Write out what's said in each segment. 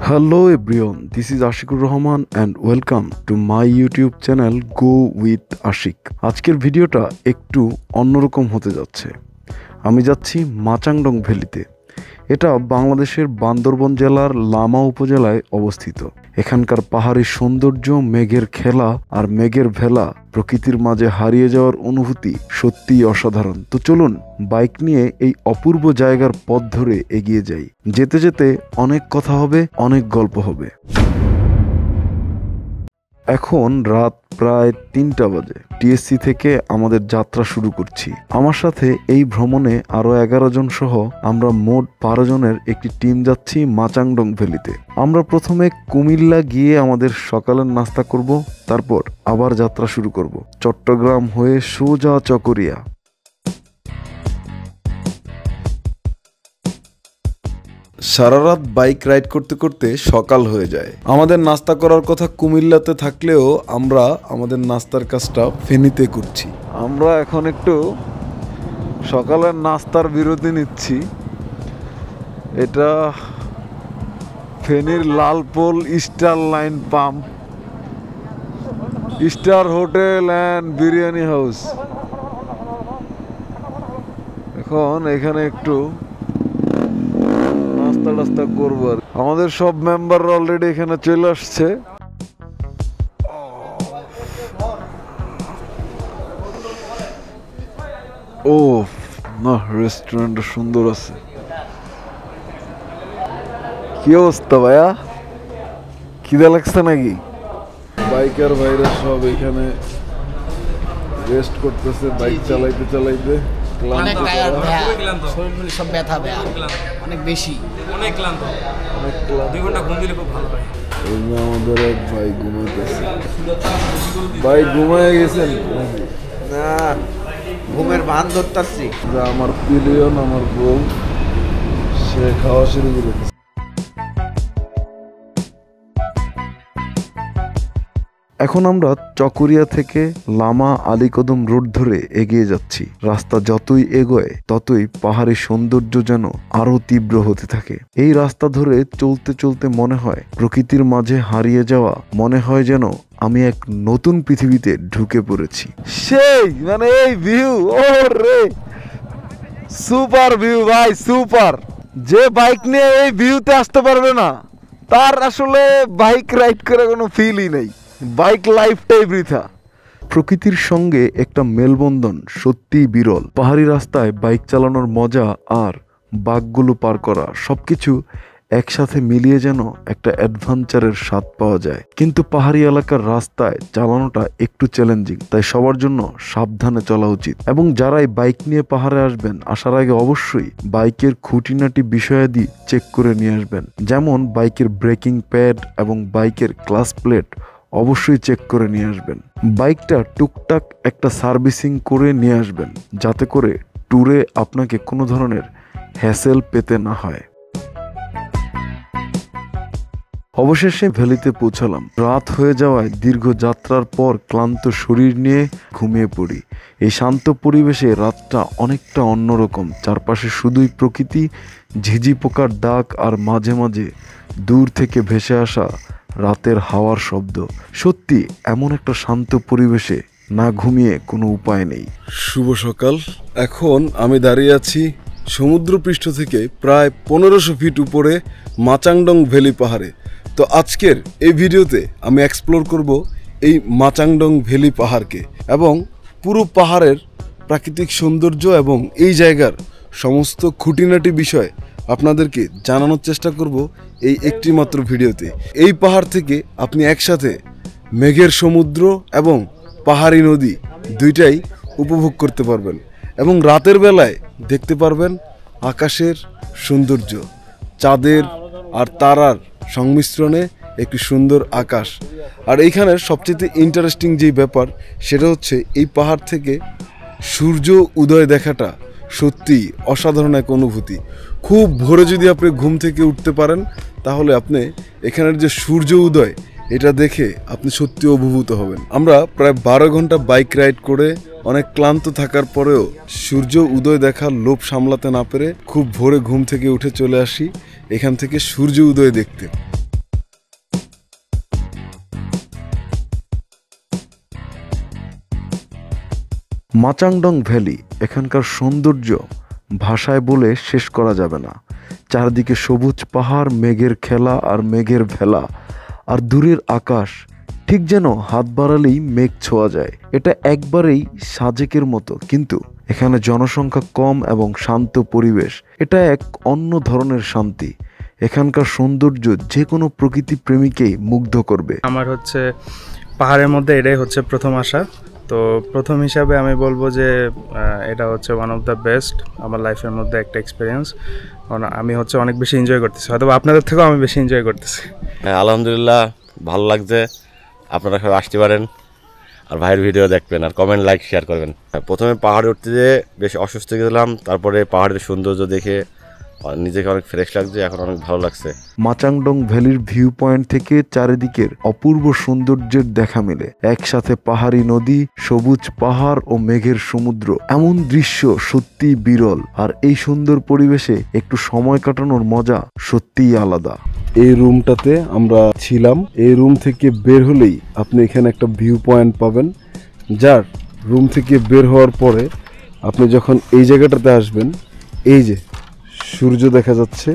Hello everyone, this is Ashikur Rahman and welcome to my YouTube channel Go with Ashik. আজকের ভিডিওটা একটু অন্যরকম হতে যাচ্ছে। আমি যাচ্ছি মাচাংডং ভ্যালিতে। এটা বাংলাদেশের বান্দরবন জেলার লামা উপজেলায় অবস্থিত। এখানকার পাহাড়ি সৌন্দর্য, মেঘের খেলা আর মেঘের ভেলা, প্রকৃতির মাঝে হারিয়ে যাওয়ার অনুভূতি সত্যিই অসাধারণ। তো চলুন বাইক নিয়ে এই অপূর্ব জায়গার পথ ধরে এগিয়ে যাই। যেতে যেতে অনেক কথা হবে, অনেক গল্প হবে। এখন রাত প্রায় 3টা বাজে। টিএসসি থেকে আমাদের যাত্রা শুরু করছি। আমার সাথে এই ভ্রমণে আরো 11 জন সহ আমরা মোট 12 জনের একটি টিম যাচ্ছি মাচাংডং ভ্যালিতে। আমরা প্রথমে কুমিল্লা গিয়ে আমাদের সকালের নাস্তা করব, তারপর আবার যাত্রা শুরু করব চট্টগ্রাম হয়ে সোজা চকরিয়া। সারা রাত বাইক রাইড করতে করতে সকাল হয়ে যায়। আমাদের নাস্তা করার কথা কুমিল্লাতে থাকলেও আমরা আমাদের নাস্তার কাজটা ফেনীতে করছি। আমরা এখন একটু সকালের নাস্তার বিরতি নিচ্ছি। এটা ফেনীর Lalpol star line pump, star hotel and biryani house. এখন এখানে একটু নাস্তা করবো। আমাদের সব মেম্বাররা অলরেডি এখানে চলে আসছে। ও না, রেস্টুরেন্টটা সুন্দর আছে। কি অবস্থা ভাইয়া, খিদা লাগছে নাকি? বাইকার ভাইরা সব এখানে রেস্ট করতেছে, বাইক চালাইতে চালাইতে। অনেক টায়ার্ড শরীর সব ব্যথা অনেক বেশি, অনেক ক্লান্ত। 2 ঘন্টা ঘুম দিলে খুব ভালো হয়। আমাদের এক ভাই ঘুমাইতেছে। ভাই ঘুমায় গেছেন না? ঘুমের ভান ধরতাছি। আমার পিলিয়ন, আমার বউ, সে খাওয়া শুরু করেছে। এখন আমরা চকরিয়া থেকে লামা আলীকদম রোড ধরে এগিয়ে যাচ্ছি। রাস্তা যতই এগোয় ততই পাহাড়ি সৌন্দর্য যেন আরো তীব্র হতে থাকে। এই রাস্তা ধরে চলতে চলতে মনে হয় প্রকৃতির মাঝে হারিয়ে যাওয়া, মনে হয় যেন আমি এক নতুন পৃথিবীতে ঢুকে পড়েছি। সেই মানে এই ভিউ, ও রে সুপার ভিউ ভাই, সুপার। যে বাইক নিয়ে এই ভিউতে আসতে পারবে না তার আসলে বাইক রাইড করে কোনো ফিলই নেই। বাইক লাইফটাই বৃথা। প্রকৃতির সঙ্গে একটা মেলবন্ধন সত্যিই বিরল। পাহাড়ি রাস্তায় বাইক চালানোর মজা আর বাঘগুলো পার করা, সবকিছু একসাথে মিলিয়ে যেন একটা অ্যাডভেঞ্চারের স্বাদ পাওয়া যায়। কিন্তু পাহাড়ি এলাকার রাস্তায় চালানোটা একটু চ্যালেঞ্জিং, তাই সবার জন্য সাবধানে চলা উচিত। এবং যারাই বাইক নিয়ে পাহাড়ে আসবেন, আসার আগে অবশ্যই বাইকের খুঁটিনাটি বিষয়াদি চেক করে নিয়ে আসবেন। যেমন বাইকের ব্রেকিং প্যাড এবং বাইকের ক্লাচ প্লেট অবশ্যই চেক করে নিয়ে আসবেন। বাইকটা টুকটাক একটা সার্ভিসিং করে নিয়ে আসবেন, যাতে করে ট্যুরে আপনাকে কোনো ধরনের হ্যাসেল পেতে না হয়। অবশেষে ভ্যালিতে পৌঁছালাম। রাত হয়ে যাওয়ায় দীর্ঘ যাত্রার পর ক্লান্ত শরীর নিয়ে ঘুমিয়ে পড়ি। এই শান্ত পরিবেশে রাতটা অনেকটা অন্যরকম। চারপাশে শুধুই প্রকৃতি, ঝিঝি পোকার ডাক আর মাঝে মাঝে দূর থেকে ভেসে আসা রাতের হাওয়ার শব্দ। সত্যি এমন একটা শান্ত পরিবেশে না ঘুমিয়ে কোনো উপায় নেই। শুভ সকাল। এখন আমি দাঁড়িয়ে আছি সমুদ্রপৃষ্ঠ থেকে প্রায় 1500 ফিট উপরে মাচাংডং ভ্যালি পাহাড়ে। তো আজকের এই ভিডিওতে আমি এক্সপ্লোর করব এই মাচাংডং ভ্যালি পাহাড়কে এবং পুরো পাহাড়ের প্রাকৃতিক সৌন্দর্য এবং এই জায়গার সমস্ত খুঁটিনাটি বিষয় আপনাদেরকে জানানোর চেষ্টা করব এই একটি মাত্র ভিডিওতে। এই পাহাড় থেকে আপনি একসাথে মেঘের সমুদ্র এবং পাহাড়ি নদী দুইটাই উপভোগ করতে পারবেন এবং রাতের বেলায় দেখতে পারবেন আকাশের সৌন্দর্য, চাঁদের আর তারার সংমিশ্রণে একটি সুন্দর আকাশ। আর এইখানের সবচেয়ে ইন্টারেস্টিং যেই ব্যাপার সেটা হচ্ছে এই পাহাড় থেকে সূর্য উদয় দেখাটা সত্যি অসাধারণ এক অনুভূতি। খুব ভোরে যদি আপনি ঘুম থেকে উঠতে পারেন তাহলে আপনি এখানের যে সূর্য উদয় এটা দেখে আপনি সত্যি অভিভূত হবেন। আমরা প্রায় 12 ঘন্টা বাইক রাইড করে অনেক ক্লান্ত থাকার পরেও সূর্য উদয় দেখার লোভ সামলাতে না পেরে খুব ভোরে ঘুম থেকে উঠে চলে আসি এখান থেকে সূর্য উদয় দেখতে। মাচাংডং ভ্যালি, এখানকার সৌন্দর্য ভাষায় বলে শেষ করা যাবে না। চারদিকে সবুজ পাহাড়, মেঘের খেলা আর মেঘের ভেলা, আর দূরের আকাশ ঠিক যেন হাত বাড়ালেই মেঘ ছোঁয়া যায়। এটা একবারেই সাজেকের মতো, কিন্তু এখানে জনসংখ্যা কম এবং শান্ত পরিবেশ। এটা এক অন্য ধরনের শান্তি। এখানকার সৌন্দর্য যে কোনো প্রকৃতি প্রেমীকেই মুগ্ধ করবে। আমার হচ্ছে পাহাড়ের মধ্যে এটাই হচ্ছে প্রথম আসা। তো প্রথম হিসাবে আমি বলবো যে এটা হচ্ছে ওয়ান অফ দ্য বেস্ট আমার লাইফের মধ্যে একটা এক্সপিরিয়েন্স। কারণ আমি হচ্ছে অনেক বেশি এনজয় করতেছি, হয়তো আপনাদের থেকেও আমি বেশি এনজয় করতেছি। হ্যাঁ, আলহামদুলিল্লাহ ভালো লাগছে। আপনারা সবাই আসতে পারেন, আর ভাইয়ের ভিডিও দেখবেন, আর কমেন্ট, লাইক, শেয়ার করবেন। প্রথমে পাহাড়ে উঠতে যেয়ে বেশ অসুস্থ গেছিলাম, তারপরে পাহাড়ের সৌন্দর্য দেখে নিজেকে অনেক ফ্রেশ লাগছে, এখন অনেক ভালো লাগছে। মাচাংডং ভ্যালির ভিউ পয়েন্ট থেকে চারিদিকের অপূর্ব সৌন্দর্যের দেখা মেলে। একসাথে পাহাড়ি নদী, সবুজ পাহাড় ও মেঘের সমুদ্র, এমন দৃশ্য সত্যি বিরল। আর এই সুন্দর পরিবেশে একটু সময় কাটানোর মজা সত্যিই আলাদা। এই রুমটাতে আমরা ছিলাম। এই রুম থেকে বের হলেই আপনি এখানে একটা ভিউ পয়েন্ট পাবেন, যার রুম থেকে বের হওয়ার পরে আপনি যখন এই জায়গাটাতে আসবেন, এই যে সূর্য দেখা যাচ্ছে,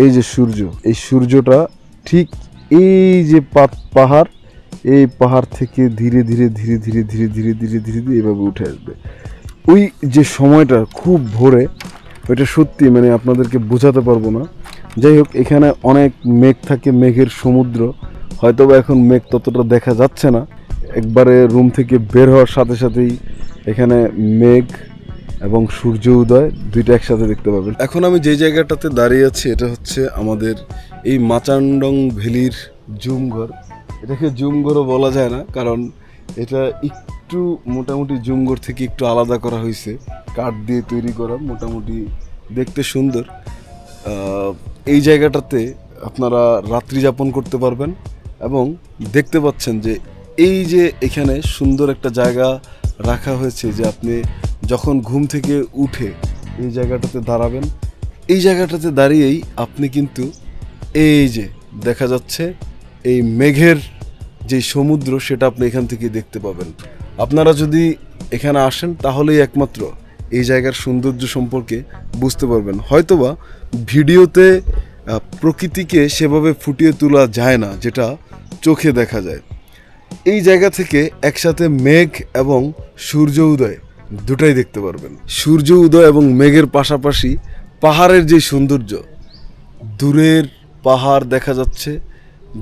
এই যে সূর্য, এই সূর্যটা ঠিক এই যে পাহাড়, এই পাহাড় থেকে ধীরে ধীরে ধীরে ধীরে ধীরে ধীরে ধীরে ধীরে ধীরে এভাবে উঠে আসবে। ওই যে সময়টা খুব ভোরে, ওইটা সত্যি মানে আপনাদেরকে বোঝাতে পারবো না। যাই হোক, এখানে অনেক মেঘ থাকে, মেঘের সমুদ্র। হয়তো বা এখন মেঘ ততটা দেখা যাচ্ছে না। একবারে রুম থেকে বের হওয়ার সাথে সাথেই এখানে মেঘ এবং সূর্য উদয় দুইটা একসাথে দেখতে পাবেন। এখন আমি যে জায়গাটাতে দাঁড়িয়ে আছি, এটা হচ্ছে আমাদের এই মাচাংডং ভ্যালির জুমঘর। এটাকে জুমঘরও বলা যায় না, কারণ এটা একটু মোটামুটি জুমঘর থেকে একটু আলাদা করা হয়েছে, কাঠ দিয়ে তৈরি করা, মোটামুটি দেখতে সুন্দর। এই জায়গাটাতে আপনারা রাত্রি যাপন করতে পারবেন, এবং দেখতে পাচ্ছেন যে এই যে এখানে সুন্দর একটা জায়গা রাখা হয়েছে, যে আপনি যখন ঘুম থেকে উঠে এই জায়গাটাতে দাঁড়াবেন, এই জায়গাটাতে দাঁড়িয়েই আপনি কিন্তু এই যে দেখা যাচ্ছে এই মেঘের যে সমুদ্র, সেটা আপনি এখান থেকে দেখতে পাবেন। আপনারা যদি এখানে আসেন তাহলেই একমাত্র এই জায়গার সৌন্দর্য সম্পর্কে বুঝতে পারবেন। হয়তোবা ভিডিওতে প্রকৃতিকে সেভাবে ফুটিয়ে তোলা যায় না, যেটা চোখে দেখা যায়। এই জায়গা থেকে একসাথে মেঘ এবং সূর্য উদয় দুটাই দেখতে পারবেন। সূর্য উদয় এবং মেঘের পাশাপাশি পাহাড়ের যে সৌন্দর্য, দূরের পাহাড় দেখা যাচ্ছে,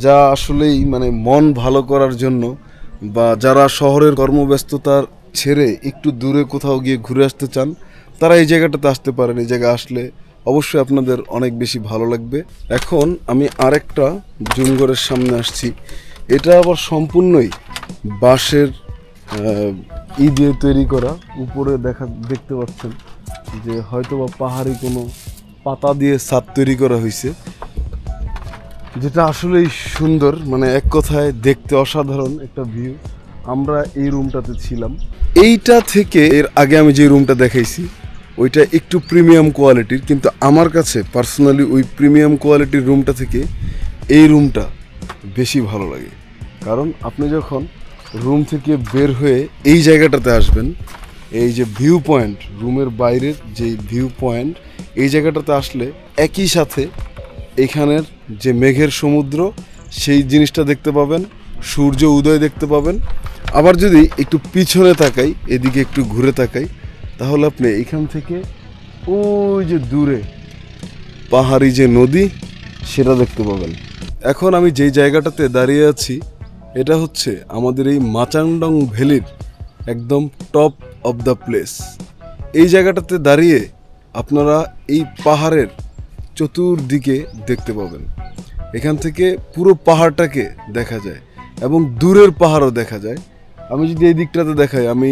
যা আসলেই মানে মন ভালো করার জন্য, বা যারা শহরের কর্মব্যস্ততার ছেড়ে একটু দূরে কোথাও গিয়ে ঘুরে আসতে চান, তারা এই জায়গাটাতে আসতে পারেন। এই জায়গায় আসলে অবশ্যই আপনাদের অনেক বেশি ভালো লাগবে। এখন আমি আরেকটা জুমঘরের সামনে আসছি। এটা আবার সম্পূর্ণই বাঁশের দিয়ে তৈরি করা। উপরে দেখতে পাচ্ছেন যে হয়তোবা পাহাড়ি কোনো পাতা দিয়ে ছাদ তৈরি করা হয়েছে, যেটা আসলেই সুন্দর, মানে এক কথায় দেখতে অসাধারণ একটা ভিউ। আমরা এই রুমটাতে ছিলাম। এইটা থেকে এর আগে আমি যে রুমটা দেখাইছি ওইটা একটু প্রিমিয়াম কোয়ালিটির, কিন্তু আমার কাছে পার্সোনালি ওই প্রিমিয়াম কোয়ালিটির রুমটা থেকে এই রুমটা বেশি ভালো লাগে। কারণ আপনি যখন রুম থেকে বের হয়ে এই জায়গাটাতে আসবেন, এই যে ভিউ পয়েন্ট, রুমের বাইরের যে ভিউ পয়েন্ট, এই জায়গাটাতে আসলে একই সাথে এখানের যে মেঘের সমুদ্র, সেই জিনিসটা দেখতে পাবেন, সূর্য উদয় দেখতে পাবেন। আবার যদি একটু পিছনে তাকাই, এদিকে একটু ঘুরে তাকাই, তাহলে আপনি এখান থেকে ওই যে দূরে পাহাড়ি যে নদী, সেটা দেখতে পাবেন। এখন আমি যেই জায়গাটাতে দাঁড়িয়ে আছি, এটা হচ্ছে আমাদের এই মাচাংডং ভ্যালির একদম টপ অফ দ্য প্লেস। এই জায়গাটাতে দাঁড়িয়ে আপনারা এই পাহাড়ের চতুর্দিকে দেখতে পাবেন। এখান থেকে পুরো পাহাড়টাকে দেখা যায়, এবং দূরের পাহাড়ও দেখা যায়। আমি যদি এই দিকটাতে দেখাই, আমি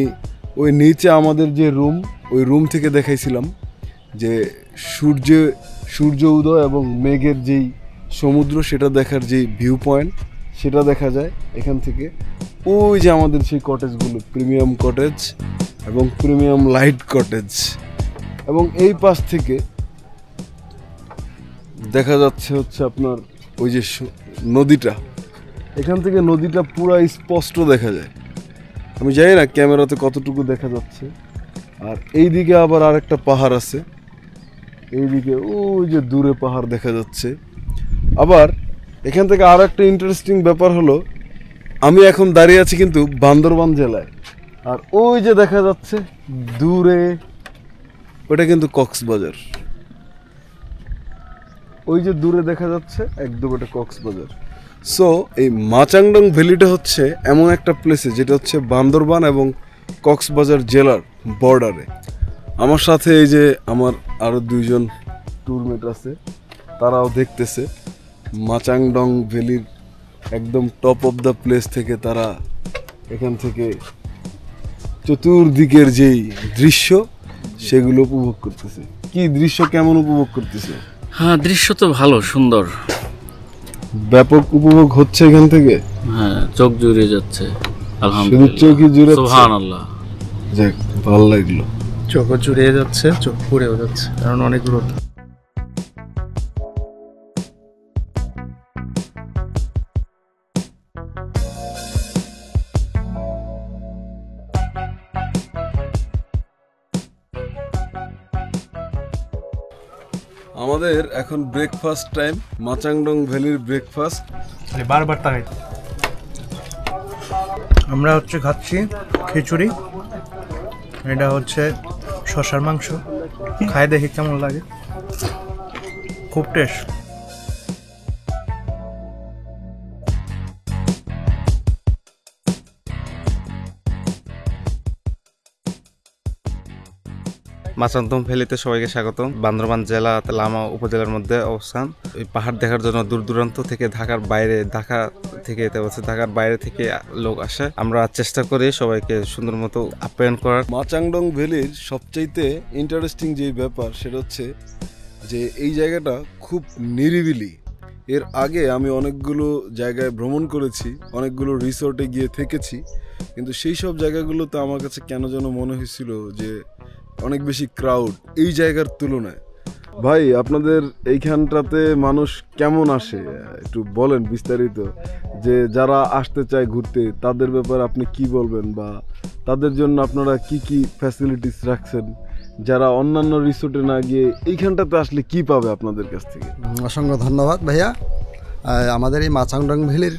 ওই নিচে আমাদের যে রুম, ওই রুম থেকে দেখাইছিলাম যে সূর্য উদয় এবং মেঘের যেই সমুদ্র, সেটা দেখার যেই ভিউ পয়েন্ট, সেটা দেখা যায় এখান থেকে। ওই যে আমাদের সেই কটেজগুলো, প্রিমিয়াম কটেজ এবং প্রিমিয়াম লাইট কটেজ, এবং এই পাশ থেকে দেখা যাচ্ছে হচ্ছে আপনার ওই যে নদীটা। এখান থেকে নদীটা পুরো স্পষ্ট দেখা যায়। আমি জানি না ক্যামেরাতে কতটুকু দেখা যাচ্ছে। আর এইদিকে আবার আরেকটা পাহাড় আছে, এইদিকে ওই যে দূরে পাহাড় দেখা যাচ্ছে। আবার এখান থেকে আর একটা ইন্টারেস্টিং ব্যাপার হলো, আমি এখন দাঁড়িয়ে আছি কিন্তু বান্দরবান জেলায়, আর ওই যে দেখা যাচ্ছে দূরে ওটা কিন্তু কক্সবাজার। ওই যে দূরে দেখা যাচ্ছে একদম ওটা কক্সবাজার। সো এই মাচাংডং ভ্যালিটা হচ্ছে এমন একটা প্লেসে যেটা হচ্ছে বান্দরবান এবং কক্সবাজার জেলার বর্ডারে। আমার সাথে এই যে আমার আরও দুইজন ট্যুরমেট আছে, তারাও দেখতেছে মাচাংডং ভ্যালির একদম টপ অফ দ্য প্লেস থেকে। তারা এখান থেকে চতুর্দিকের যেই দৃশ্য সেগুলো উপভোগ করতেছে। কি দৃশ্য কেমন উপভোগ করতেছে? হ্যাঁ, দৃশ্য তো ভালো, সুন্দর, ব্যাপক উপভোগ হচ্ছে এখান থেকে। হ্যাঁ, চোখ জুড়িয়ে যাচ্ছে। শুধু আলহামদুলিল্লাহ, চোখই জুড়ে, সুবহানাল্লাহ। যাক ভালো লাগলো। চোখও জুড়িয়ে যাচ্ছে, চোখ পুড়েও যাচ্ছে, কারণ অনেক রোদ। আমাদের এখন ব্রেকফাস্ট টাইম, মাচাংডং ভ্যালির ব্রেকফাস্ট। বারবার তাই আমরা খাচ্ছি খিচুড়ি, এটা হচ্ছে শশার মাংস। খাই দেখি কেমন লাগে, খুব টেস্ট। মাচাংডং ভ্যালিতে সবাইকে স্বাগতম। বান্দরবান জেলা লামা উপজেলার মধ্যে অবস্থান। এই পাহাড় দেখার জন্য দূর দূরান্ত থেকে, ঢাকার বাইরে থেকে লোক আসে। আমরা চেষ্টা করি সবাইকে সুন্দর মতো আপ্যায়ন করার। মাচাংডং ভ্যালির সবচাইতে ইন্টারেস্টিং যে ব্যাপার সেটা হচ্ছে যে এই জায়গাটা খুব নিরিবিলি। এর আগে আমি অনেকগুলো জায়গায় ভ্রমণ করেছি, অনেকগুলো রিসোর্টে গিয়ে থেকেছি, কিন্তু সেই সব জায়গাগুলোতে আমার কাছে কেন যেন মনে হয়েছিল যে অনেক বেশি ক্রাউড এই জায়গার তুলনায়। ভাই, আপনাদের এইখানটাতে মানুষ কেমন আসে একটু বলেন বিস্তারিত, যে যারা আসতে চায় ঘুরতে তাদের ব্যাপারে আপনি কি বলবেন, বা তাদের জন্য আপনারা কি কি ফ্যাসিলিটিস রাখছেন, যারা অন্যান্য রিসোর্টে না গিয়ে এইখানটাতে আসলে কি পাবে আপনাদের কাছ থেকে? অসংখ্য ধন্যবাদ ভাইয়া। আমাদের এই মাচাংডং ভ্যালির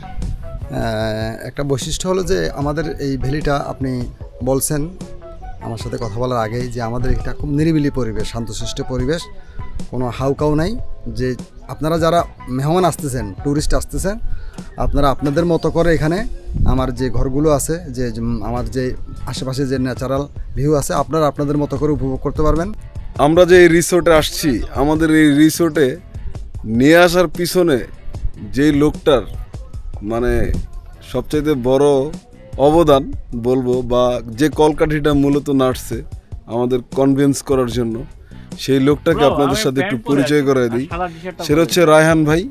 একটা বৈশিষ্ট্য হলো যে আমাদের এই ভ্যালিটা, আপনি বলছেন আমার সাথে কথা বলার আগেই, যে আমাদের এটা খুব নিরিবিলি পরিবেশ, শান্তশিষ্ট পরিবেশ, কোনো হাউকাউ নাই। যে আপনারা যারা মেহমান আসতেছেন, ট্যুরিস্ট আসতেছেন, আপনারা আপনাদের মতো করে এখানে আমার যে ঘরগুলো আছে, যে আমার যে আশেপাশে যে ন্যাচারাল ভিউ আছে, আপনারা আপনাদের মতো করে উপভোগ করতে পারবেন। আমরা যে এই রিসোর্টে আসছি, আমাদের এই রিসোর্টে নিয়ে আসার পিছনে যেই লোকটার মানে সবচাইতে বড় অবদান বলবো, বা যে কলকাঠিটা মূলত নাড়ছে আমাদের কনভিন্স করার জন্য, সেই লোকটাকে আপনাদের সাথে একটু পরিচয় করাই দিই। সেটা হচ্ছে রায়হান ভাই।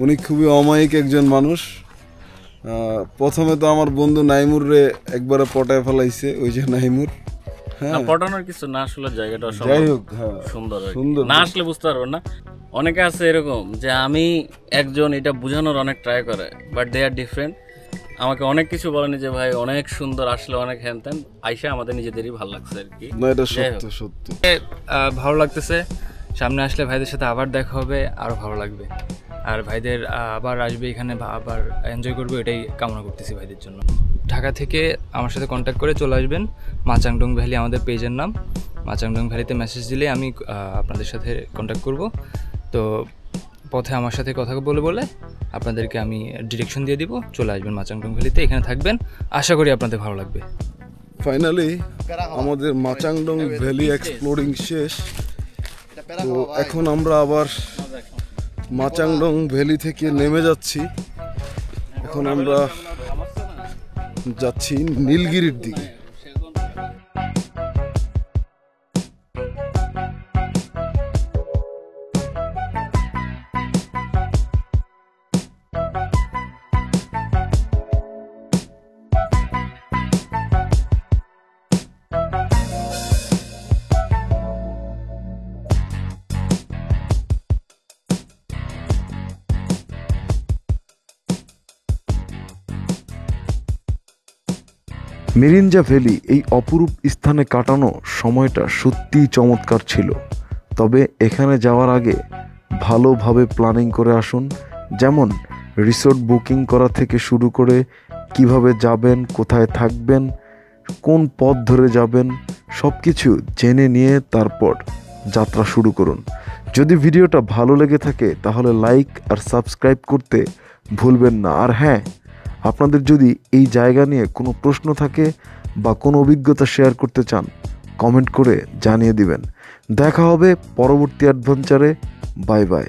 উনি খুবই অমায়িক একজন মানুষ। প্রথমে তো আমার বন্ধু নাইমুর রে একবারে পটায় ফেলাইছে, ওই যে নাইমুর। হ্যাঁ, পটানোর কিছু না, আসলে জায়গাটা যাই হোক, হ্যাঁ সুন্দর, সুন্দর। না আসলে বুঝতে পারবেন না। অনেকে আছে এরকম যে আমি একজন, এটা বোঝানোর অনেক ট্রাই করে, বাট দে আর ডিফারেন্ট। আমাকে অনেক কিছু বলেনি যে ভাই অনেক সুন্দর, আসলে অনেক হ্যান ত্যান। আইসা আমাদের নিজেদেরই ভালো লাগছে আর কি। না, এটা সত্য সত্য। ভালো লাগতেছে। সামনে আসলে ভাইদের সাথে আবার দেখা হবে, আরও ভালো লাগবে। আর ভাইদের আবার আসবে এখানে, আবার এনজয় করবো, এটাই কামনা করতেছি ভাইদের জন্য। ঢাকা থেকে আমার সাথে কন্ট্যাক্ট করে চলে আসবেন। মাচাংডং ভ্যালি আমাদের পেজের নাম। মাচাংডং ভ্যালিতে মেসেজ দিলে আমি আপনাদের সাথে কন্ট্যাক্ট করব। তো পথে আমার সাথে কথা বলে আপনাদেরকে আমি ডিরেকশন দিয়ে দিব, চলে আসবেন মাচাংডং ভ্যালিতে, এখানে থাকবেন। আশা করি আপনাদের ভালো লাগবে। ফাইনালি আমাদের মাচাংডং ভ্যালি এক্সপ্লোরিং শেষ। তো এখন আমরা আবার মাচাংডং ভ্যালি থেকে নেমে যাচ্ছি। এখন আমরা যাচ্ছি নীলগিরির দিকে। মিরিঞ্জা ভ্যালি এই অপরূপ স্থানে কাটানো সময়টা সত্যিই চমৎকার ছিল। তবে এখানে যাওয়ার আগে ভালোভাবে প্ল্যানিং করে আসুন, যেমন রিসোর্ট বুকিং করা থেকে শুরু করে কিভাবে যাবেন, কোথায় থাকবেন, কোন পথ ধরে যাবেন, সব কিছু জেনে নিয়ে তারপর যাত্রা শুরু করুন। যদি ভিডিওটা ভালো লেগে থাকে তাহলে লাইক আর সাবস্ক্রাইব করতে ভুলবেন না। আর হ্যাঁ, আপনাদের যদি এই জায়গা নিয়ে কোনো প্রশ্ন থাকে বা কোনো অভিজ্ঞতা শেয়ার করতে চান, কমেন্ট করে জানিয়ে দিবেন। দেখা হবে পরবর্তী অ্যাডভেঞ্চারে। Bye bye.